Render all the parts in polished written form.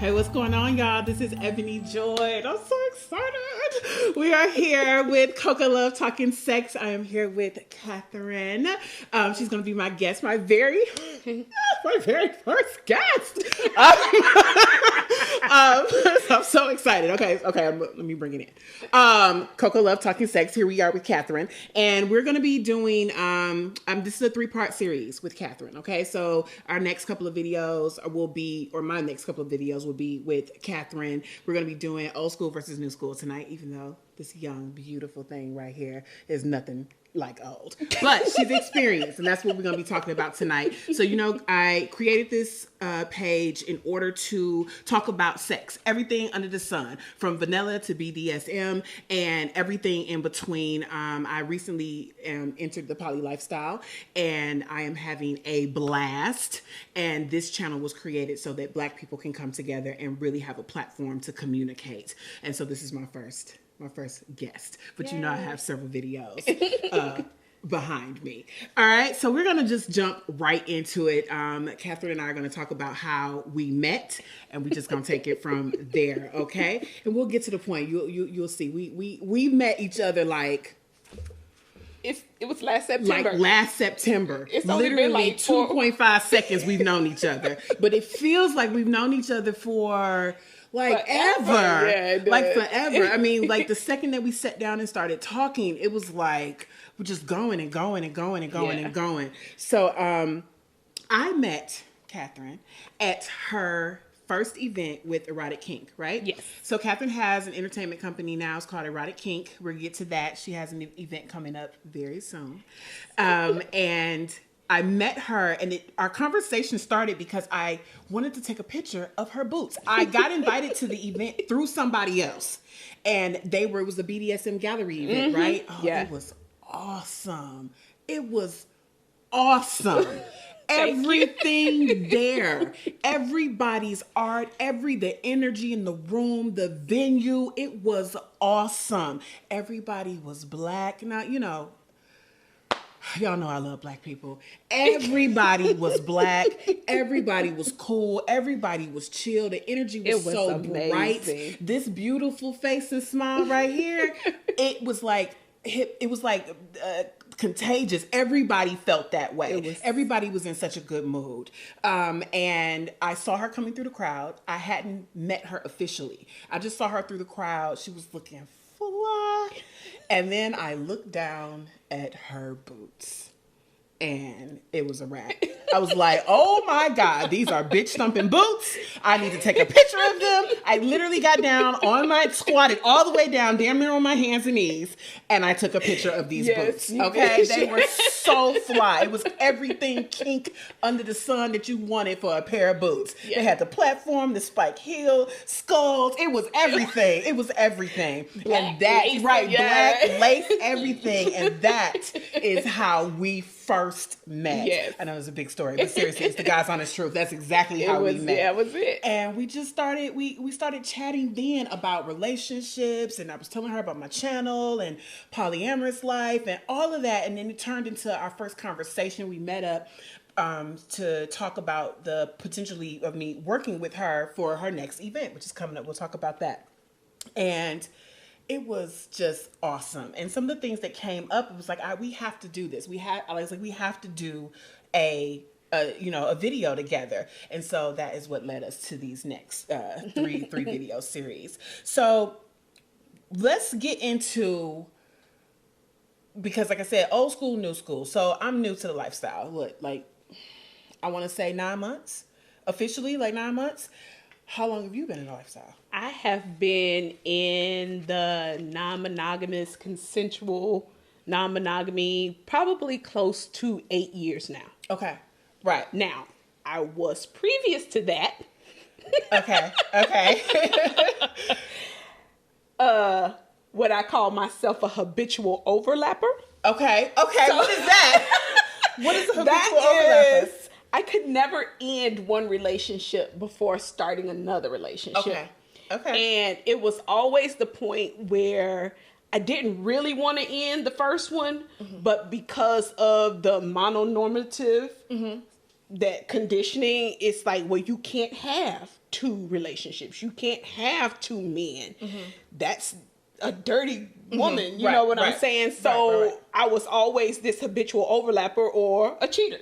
Hey, what's going on, y'all? This is Ebony Joy, and I'm so excited. We are here with CocoLove talking sex. I am here with Catherine. She's going to be my guest, my very first guest. So I'm so excited. Okay, let me bring it in. CocoLove talking sex. Here we are with Catherine, and we're going to be doing. This is a 3-part series with Catherine. Okay, so our next couple of videos will be, or my next couple of videos will be with Catherine. We're going to be doing old school versus new school tonight, even though this young, beautiful thing right here is nothing like old, but she's experienced, and that's what we're going to be talking about tonight. So, I created this page in order to talk about sex, everything under the sun, from vanilla to BDSM and everything in between. I recently entered the poly lifestyle, and I am having a blast, and this channel was created so that Black people can come together and really have a platform to communicate. And so this is my first guest, but Yay. I have several videos behind me. All right, so we're gonna just jump right into it. Catherine and I are gonna talk about how we met, and we're just gonna take it from there, okay? And we'll get to the point. You'll see. We met each other like. It was last September. Like last September. It's only literally been like 2.5 seconds we've known each other, but it feels like we've known each other for. Like forever. Yeah, like forever. I mean, like the second that we sat down and started talking, it was like we're just going and going and going and going and going. So I met Catherine at her first event with Erotikink, right? Yes. So Catherine has an entertainment company now. It's called Erotikink. We'll get to that. She has an event coming up very soon. And I met her, and our conversation started because I wanted to take a picture of her boots. I got invited to the event through somebody else, and it was a BDSM gallery event, right? Oh, yeah. It was awesome. It was awesome. Everything there, everybody's art, the energy in the room, the venue, it was awesome. Everybody was Black. Now, y'all know I love Black people. Everybody was Black. Everybody was cool. Everybody was chill. The energy was so amazing. Bright. This beautiful face and smile right here, it was like contagious. Everybody felt that way. Everybody was in such a good mood. And I saw her coming through the crowd. I hadn't met her officially. I just saw her through the crowd. She was looking fly. And then I looked down at her boots, and it was a wrap. I was like, oh my God, these are bitch thumping boots. I need to take a picture of them. I literally got down squatted all the way down, damn near on my hands and knees, and I took a picture of these boots. Okay, they were so fly. It was everything kink under the sun that you wanted for a pair of boots. Yeah. They had the platform, the spike heel, skulls. It was everything. It was everything. Black lace, Black lace, everything. And that is how we first met. Yes. I know it was a big story, but seriously, it's the God's honest truth. That's exactly how we met. Yeah, that was it. And we just started, we started chatting then about relationships, and I was telling her about my channel and polyamorous life and all of that. And then it turned into our first conversation. We met up to talk about the potentially of me working with her for her next event, which is coming up. We'll talk about that. And it was just awesome. And some of the things that came up, it was like, we have to do this. We have to do a video together. And so that is what led us to these next three video series. So let's get into, because like I said, old school, new school. So I'm new to the lifestyle. What, like, I want to say 9 months, officially, like 9 months. How long have you been in the lifestyle? I have been in the non-monogamous, consensual non-monogamy probably close to 8 years now. Okay. Right. Now, I was previous to that. Okay. What I call myself a habitual overlapper. Okay. What is that? What is a habitual overlapper? I could never end one relationship before starting another relationship. Okay. And it was always the point where I didn't really want to end the first one, but because of the mononormative that conditioning is like, well, you can't have two relationships. You can't have two men. That's a dirty woman. You know what I'm saying? So I was always this habitual overlapper or a cheater.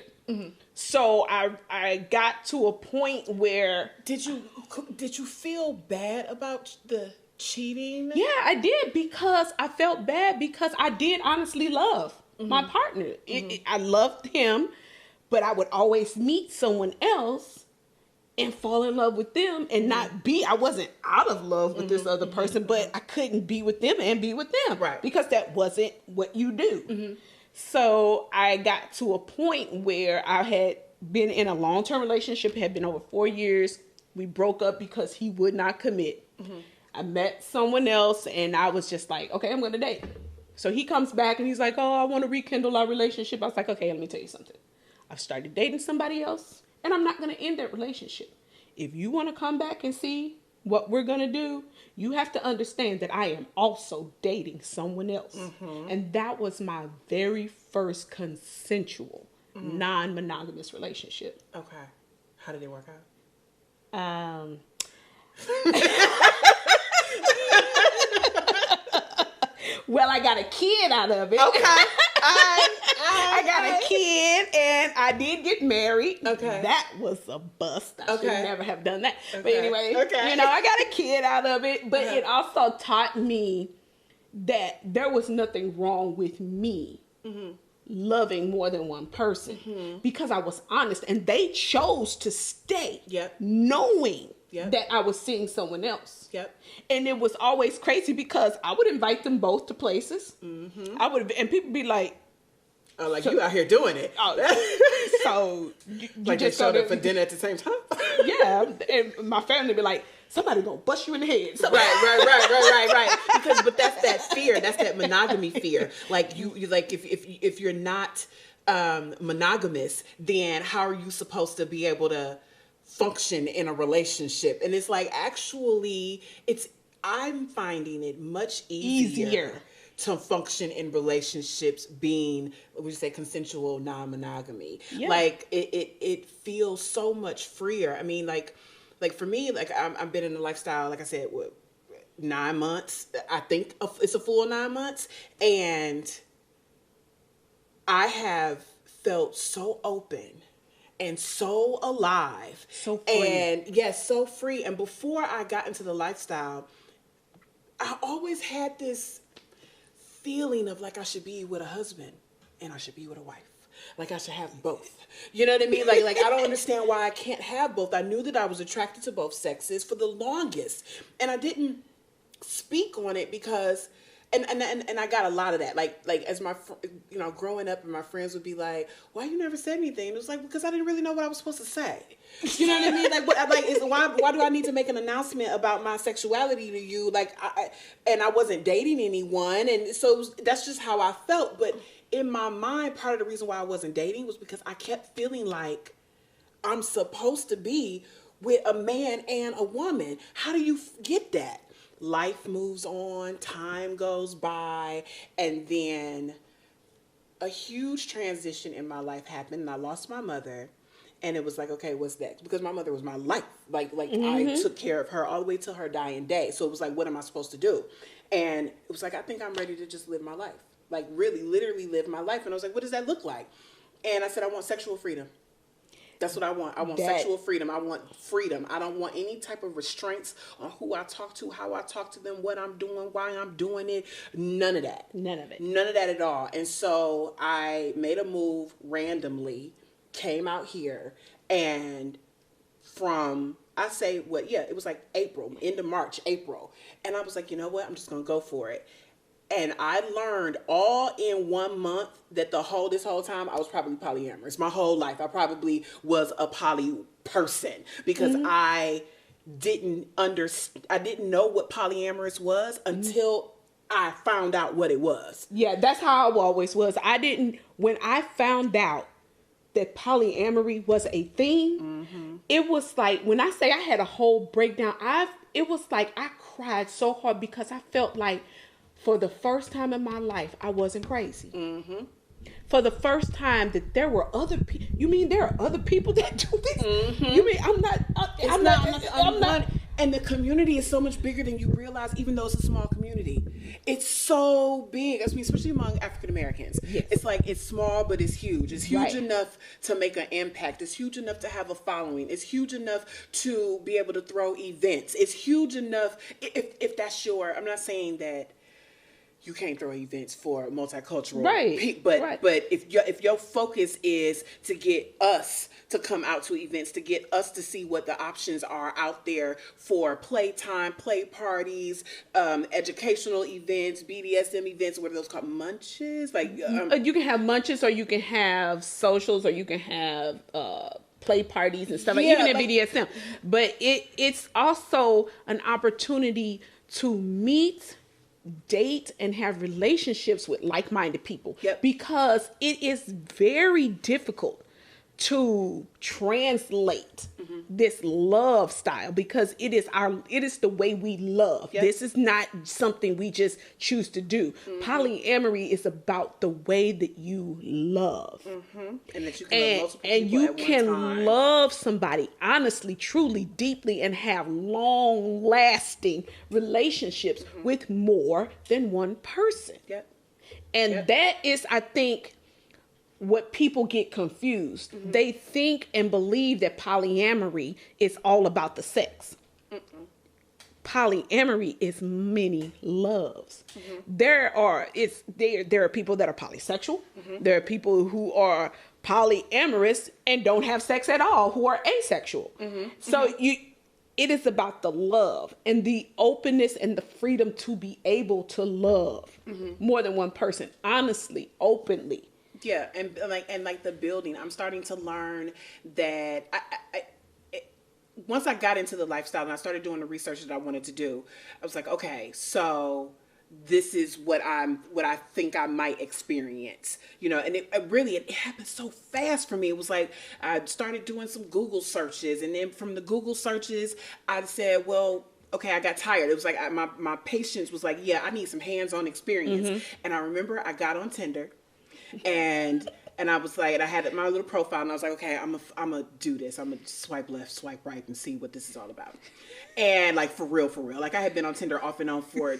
So I got to a point where did you feel bad about the cheating? Yeah, I did, because I felt bad, because I did honestly love my partner. I loved him, but I would always meet someone else and fall in love with them and not be, I wasn't out of love with this other person, but I couldn't be with them and be with them. Right. Because that wasn't what you do. So I got to a point where I had been in a long-term relationship, had been over 4 years. We broke up because he would not commit. I met someone else and I was just like, okay, I'm going to date. So he comes back and he's like, oh, I want to rekindle our relationship. I was like, okay, let me tell you something. I've started dating somebody else and I'm not going to end that relationship. If you want to come back and see what we're going to do, you have to understand that I am also dating someone else. And that was my very first consensual, non-monogamous relationship. Okay. How did it work out? Well, I got a kid out of it. Okay. I got a kid and I did get married. Okay. That was a bust. I should never have done that. Okay. But anyway, you know, I got a kid out of it. But it also taught me that there was nothing wrong with me loving more than one person, because I was honest and they chose to stay knowing that I was seeing someone else. And it was always crazy because I would invite them both to places. I would, and people be like, oh, like, so, you out here doing it. So you like just showed up for dinner at the same time? Yeah. And my family be like, somebody gonna bust you in the head. Right. But that's that fear. That's that monogamy fear. Like you like if you're not monogamous, then how are you supposed to be able to function in a relationship? And it's like, actually, I'm finding it much easier to function in relationships being, what would you say, consensual non-monogamy. Like it feels so much freer. I mean, like for me, like I've been in a lifestyle, like I said, 9 months. I think it's a full 9 months, and I have felt so open and so alive, so free. And so free. And before I got into the lifestyle, I always had this feeling of like I should be with a husband and I should be with a wife. Like I should have both. You know what I mean? Like I don't understand why I can't have both. I knew that I was attracted to both sexes for the longest, and I didn't speak on it because, and I got a lot of that. Like as my, growing up, and my friends would be like, "Why you never said anything?" And it was like, because I didn't really know what I was supposed to say. You know what I mean? Like, why do I need to make an announcement about my sexuality to you? Like, I wasn't dating anyone, and so that's just how I felt. But in my mind, part of the reason why I wasn't dating was because I kept feeling like I'm supposed to be with a man and a woman. How do you get that? Life moves on, time goes by, and then a huge transition in my life happened, and I lost my mother. And it was like, okay, what's next? Because my mother was my life. Like I took care of her all the way till her dying day. So it was like, what am I supposed to do? And it was like, I think I'm ready to just live my life. Like really, literally live my life. And I was like, what does that look like? And I said, I want sexual freedom. That's what I want. I want sexual freedom. I want freedom. I don't want any type of restraints on who I talk to, how I talk to them, what I'm doing, why I'm doing it. None of that. None of it. None of that at all. And so I made a move randomly, came out here, and from, it was like April, end of March, April. And I was like, you know what? I'm just going to go for it. And I learned all in 1 month that this whole time I was probably polyamorous. My whole life I probably was a poly person because I didn't know what polyamorous was until I found out what it was. Yeah, that's how I always was. When I found out that polyamory was a thing, it was like, when I say I had a whole breakdown, it was like I cried so hard because I felt like for the first time in my life, I wasn't crazy. for the first time that there were other people. You mean there are other people that do this? You mean I'm not. And the community is so much bigger than you realize, even though it's a small community. It's so big. I mean, especially among African Americans. Yes. It's like, it's small, but it's huge. It's huge enough to make an impact. It's huge enough to have a following. It's huge enough to be able to throw events. It's huge enough, if that's your, I'm not saying that you can't throw events for multicultural, but if your focus is to get us to come out to events, to get us to see what the options are out there for playtime, play parties, educational events, BDSM events, what are those called, munches? Like you can have munches, or you can have socials, or you can have play parties and stuff, even in BDSM. But it's also an opportunity to meet, date, and have relationships with like-minded people. Because it is very difficult to translate this love style, because it is the way we love. This is not something we just choose to do. Polyamory is about the way that you love, and that you can love multiple people and you at one can time. love somebody honestly, truly, deeply, and have long-lasting relationships with more than one person. And that is, I think, what people get confused. They think and believe that polyamory is all about the sex. Polyamory is many loves. There are people that are polysexual. There are people who are polyamorous and don't have sex at all, who are asexual. So it is about the love and the openness and the freedom to be able to love more than one person, honestly, openly. Yeah, and like the building, I'm starting to learn that once I got into the lifestyle and I started doing the research that I wanted to do, I was like, okay, so this is what I think I might experience, and it happened so fast for me. It was like, I started doing some Google searches, and then from the Google searches, I said, well, okay, I got tired. It was like, my patience was like, yeah, I need some hands-on experience. And I remember I got on Tinder. And I was like, and I had my little profile, and I was like, okay, I'm gonna do this. I'm gonna swipe left, swipe right, and see what this is all about. And like, for real, like, I had been on Tinder off and on for,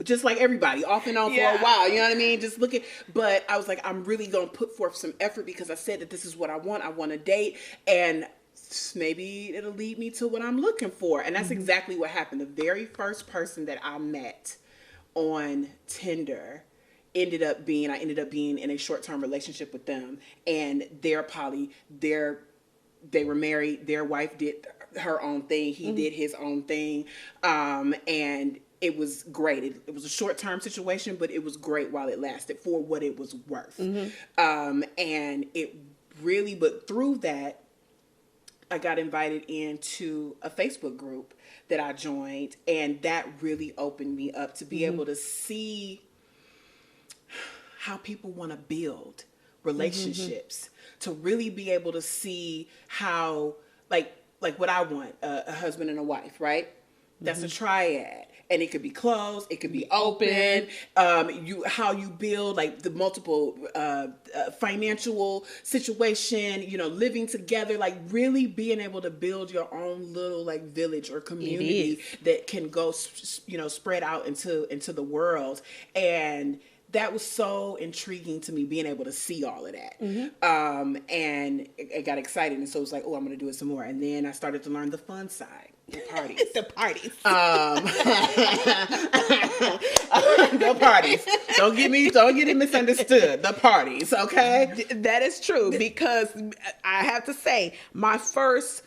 just like everybody, off and on for a while. You know what I mean? Just looking. But I was like, I'm really gonna put forth some effort, because I said that this is what I want. I want to date, and maybe it'll lead me to what I'm looking for. And that's exactly what happened. The very first person that I met on Tinder, I ended up being in a short-term relationship with them, and they're poly. They were married. Their wife did her own thing. He did his own thing. And it was great. It was a short-term situation, but it was great while it lasted, for what it was worth. And it really, but through that, I got invited into a Facebook group that I joined, and that really opened me up to be able to see how people want to build relationships, to really be able to see how, like what I want, a husband and a wife, right? That's a triad. And it could be closed, it could be open. How you build, like, the multiple financial situation, living together, like, really being able to build your own little, like, village or community that can go, spread out into the world. And that was so intriguing to me, being able to see all of that. And I got excited, and so it was like, oh, I'm going to do it some more. And then I started to learn the fun side. The parties. The parties. The parties. Don't get it misunderstood. The parties, okay? That is true, because I have to say, my first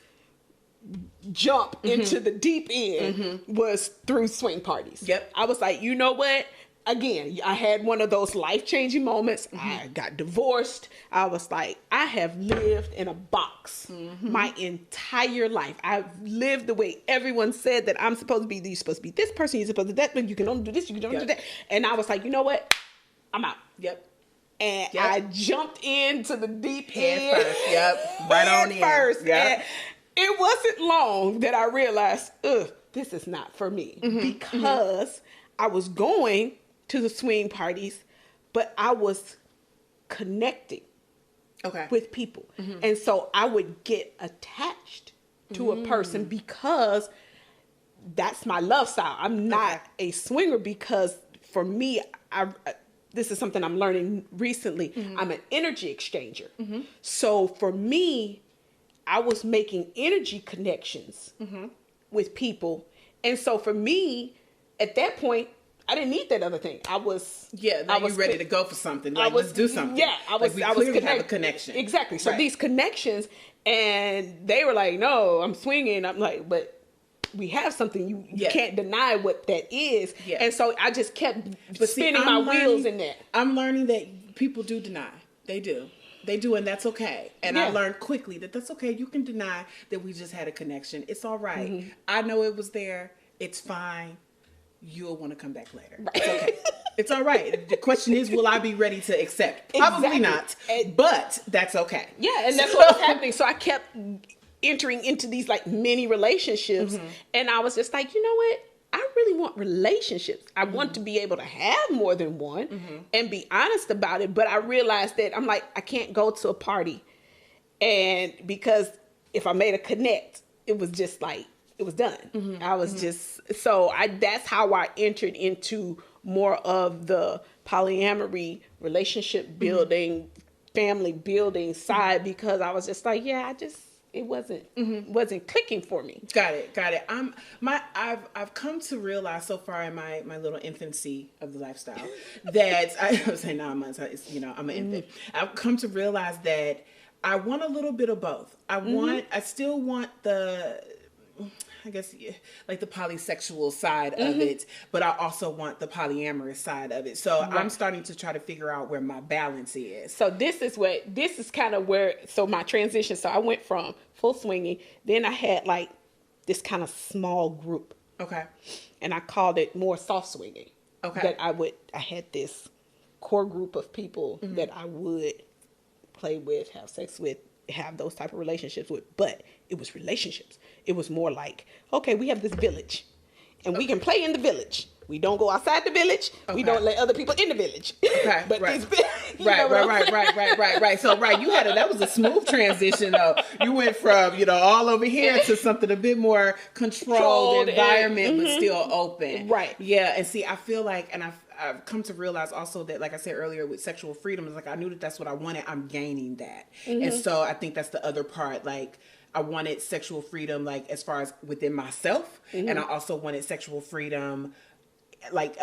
jump into the deep end was through swing parties. I was like, you know what? Again, I had one of those life-changing moments. I got divorced. I was like, I have lived in a box my entire life. I've lived the way everyone said that I'm supposed to be. You're supposed to be this person. You're supposed to do that. You can only do this. You can only do that. And I was like, you know what? I'm out. And I jumped into the deep end. First. Right on in. First. And it wasn't long that I realized, this is not for me. Because I was going to the swing parties, but I was connecting Okay. with people. And so I would get attached to a person because that's my love style. I'm not a swinger because for me, this is something I'm learning recently. I'm an energy exchanger. So for me, I was making energy connections with people. And so for me, at that point, I didn't need that other thing. I was ready to go for something. Like, let's do something. Yeah, I was clearly have a connection. Exactly. So these connections, and they were like, "No, I'm swinging." I'm like, "But we have something. You can't deny what that is." Yeah. And so I just kept spinning my wheels in that. I'm learning that people do deny. They do. They do, and that's okay. And I learned quickly that that's okay. You can deny that we just had a connection. It's all right. I know it was there. It's fine. You'll want to come back later. Right. It's okay. It's all right. The question is, will I be ready to accept? Probably not, but that's okay. Yeah, and that's what was happening. So I kept entering into these like mini relationships, and I was just like, you know what? I really want relationships. I want to be able to have more than one and be honest about it. But I realized that I'm like, I can't go to a party, and because if I made a connect, it was just like, it was done. I was just, that's how I entered into more of the polyamory, relationship building, family building side, because I was just like, it wasn't clicking for me. Got it. I've come to realize so far in my little infancy of the lifestyle that I would say 9 months, I'm an infant. I've come to realize that I want a little bit of both. I still want the, I guess, like the polysexual side of it, but I also want the polyamorous side of it. So I'm starting to try to figure out where my balance is. So this is kind of where, so my transition, so I went from full swinging, then I had like this kind of small group. Okay. And I called it more soft swinging. Okay. That I had this core group of people that I would play with, have sex with, have those type of relationships with, but it was relationships. It was more like, okay, we have this village and we can play in the village. We don't go outside the village. We don't let other people in the village. Okay, but right. Right. So that was a smooth transition though. You went from, all over here to something a bit more controlled environment, but still open. Right. Yeah. And see, I feel like, and I've come to realize also that, like I said earlier, with sexual freedom, it's like I knew that that's what I wanted. I'm gaining that. And so I think that's the other part. Like, I wanted sexual freedom, like, as far as within myself. And I also wanted sexual freedom, like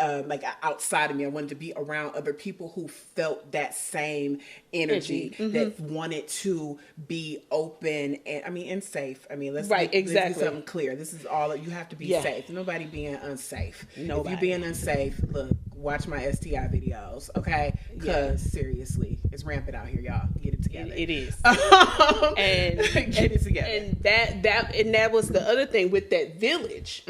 outside of me. I wanted to be around other people who felt that same energy, that wanted to be open and safe. Let's do something clear. This is all, you have to be safe. Nobody being unsafe. Nobody. If you're being unsafe, look, watch my STI videos, okay? Because seriously, it's rampant out here, y'all. Get it together. It is. And get it together. And that was the other thing with that village.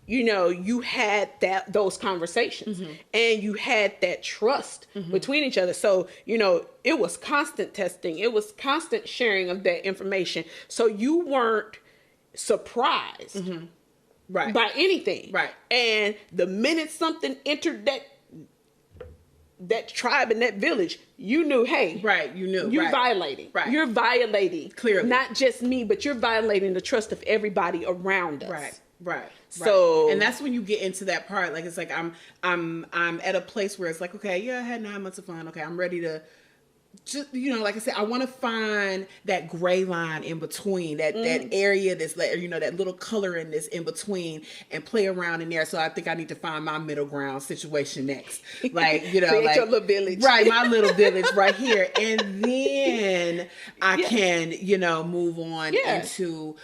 You had those conversations and you had that trust between each other. So, it was constant testing. It was constant sharing of that information. So you weren't surprised by anything. Right. And the minute something entered that tribe and that village, you knew, hey, you're violating. Right. You're violating. Clearly. Not just me, but you're violating the trust of everybody around us. Right. So, and that's when you get into that part. Like, it's like, I'm at a place where it's like, okay, I had 9 months of fun. Okay. I'm ready to just, like I said, I want to find that gray line in between, that area that's like, that little color in this in between, and play around in there. So I think I need to find my middle ground situation next. Like, create like your little village. Right, my little village right here. And then I can, move on into,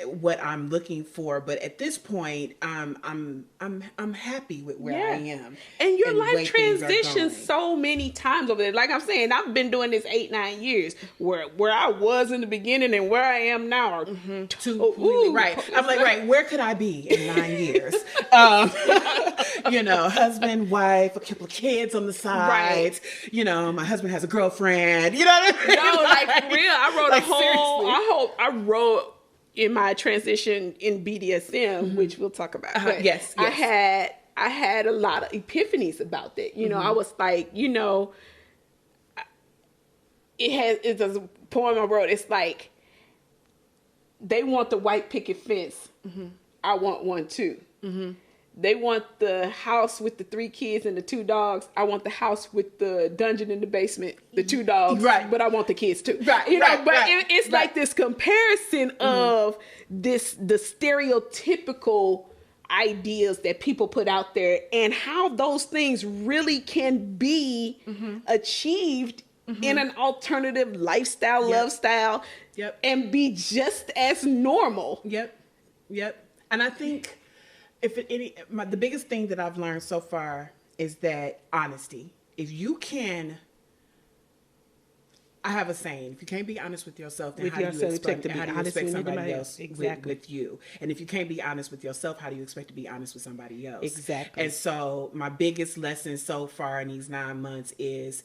what I'm looking for. But at this point, I'm happy with where I am. And your life transitions so many times over there. Like I'm saying, I've been doing this 8-9 years, where I was in the beginning and where I am now are completely right. I'm like, right, where could I be in 9 years? Husband, wife, a couple of kids on the side. Right. My husband has a girlfriend. You know what I mean? No, like for real. I wrote I wrote in my transition in BDSM, which we'll talk about. Yes. I had a lot of epiphanies about that. I was like, it's a poem I wrote. It's like, they want the white picket fence. Mm-hmm. I want one too. Mm-hmm. They want the house with the 3 kids and the 2 dogs. I want the house with the dungeon in the basement, the 2 dogs. Right. But I want the kids too. Right. You know, right, but right, it's right. like this comparison of the stereotypical ideas that people put out there and how those things really can be achieved in an alternative lifestyle, love style, and be just as normal. Yep. And I think the biggest thing that I've learned so far is that honesty. If you can, I have a saying, if you can't be honest with yourself, then how do you expect somebody else with you? And if you can't be honest with yourself, how do you expect to be honest with somebody else? Exactly. And so my biggest lesson so far in these 9 months is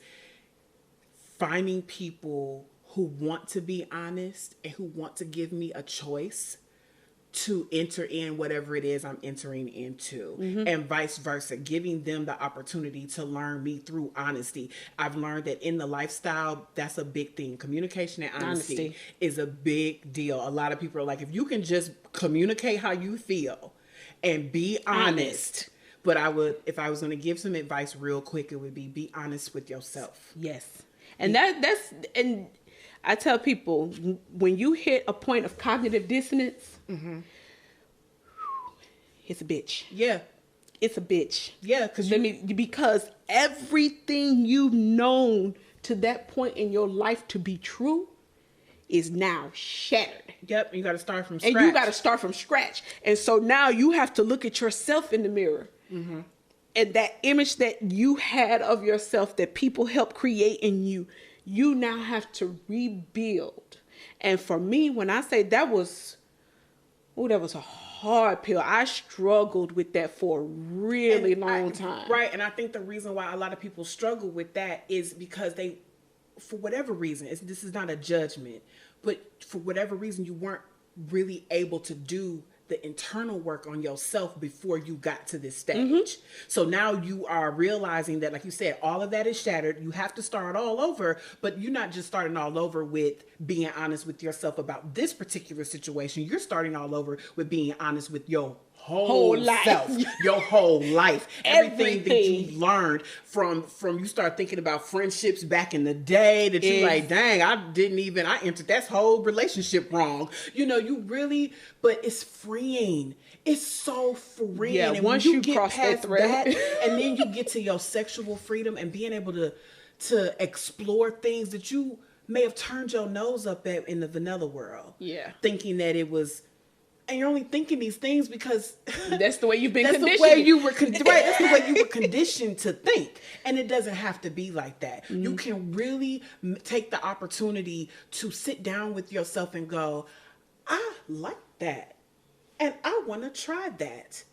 finding people who want to be honest and who want to give me a choice to enter in whatever it is I'm entering into, and vice versa, giving them the opportunity to learn me through honesty. I've learned that in the lifestyle, that's a big thing. Communication and honesty is a big deal. A lot of people are like, if you can just communicate how you feel and be honest. But if I was going to give some advice real quick, it would be honest with yourself. Yes. And and I tell people, when you hit a point of cognitive dissonance, it's a bitch. Yeah. It's a bitch. Yeah. Because everything you've known to that point in your life to be true is now shattered. Yep. You got to start from scratch. And you got to start from scratch. And so now you have to look at yourself in the mirror. Mm-hmm. And that image that you had of yourself that people helped create in you, you now have to rebuild. And for me, when I say that was a hard pill. I struggled with that for a really long time. Right. And I think the reason why a lot of people struggle with that is because they, for whatever reason, this is not a judgment, but for whatever reason, you weren't really able to do the internal work on yourself before you got to this stage. Mm-hmm. So now you are realizing that, like you said, all of that is shattered. You have to start all over, but you're not just starting all over with being honest with yourself about this particular situation. You're starting all over with being honest with your whole self, your whole life, everything that you've learned from you start thinking about friendships back in the day that you like, dang, I entered that whole relationship wrong. You know, but it's freeing. It's so freeing. Yeah, and once you get cross past that, and then you get to your sexual freedom and being able to explore things that you may have turned your nose up at in the vanilla world. Yeah. Thinking that it was. And you're only thinking these things because that's the way you've been conditioned. That's the way you were That's the way you were conditioned to think. And it doesn't have to be like that. Mm-hmm. You can really take the opportunity to sit down with yourself and go, I like that. And I want to try that.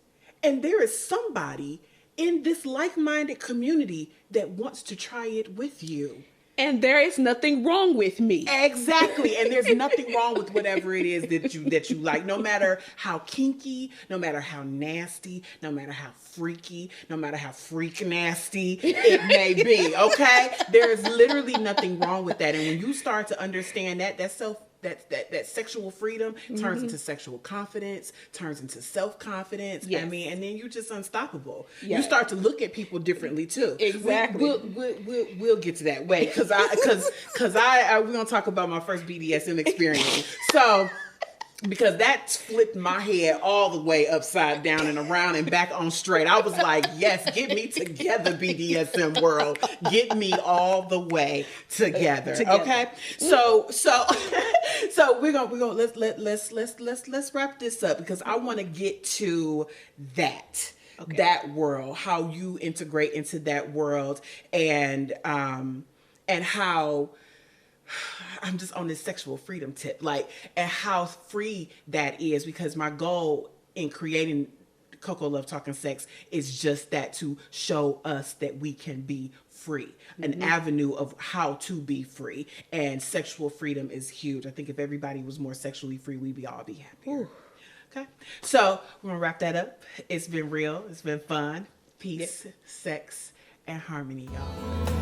And there is somebody in this like-minded community that wants to try it with you. And there is nothing wrong with me. Exactly. And there's nothing wrong with whatever it is that you like, no matter how kinky, no matter how nasty, no matter how freaky, no matter how freak nasty it may be. Okay? There's literally nothing wrong with that. And when you start to understand that sexual freedom turns into sexual confidence, turns into self-confidence. Yes. I mean, and then you're just unstoppable. Yes. You start to look at people differently too. Exactly. We'll get to that way because we're gonna talk about my first BDSM experience. So. Because that flipped my head all the way upside down and around and back on straight. I was like, yes, get me together, BDSM world. Get me all the way together. Okay? So we're gonna let's wrap this up because I want to get to that world, how you integrate into that world and how I'm just on this sexual freedom tip, and how free that is, because my goal in creating CocoLove Talkin Sex is just that, to show us that we can be free, an avenue of how to be free, and sexual freedom is huge. I think if everybody was more sexually free, we'd all be happier. Ooh. Okay, so we're gonna wrap that up. It's been real. It's been fun. Peace, sex, and harmony, y'all.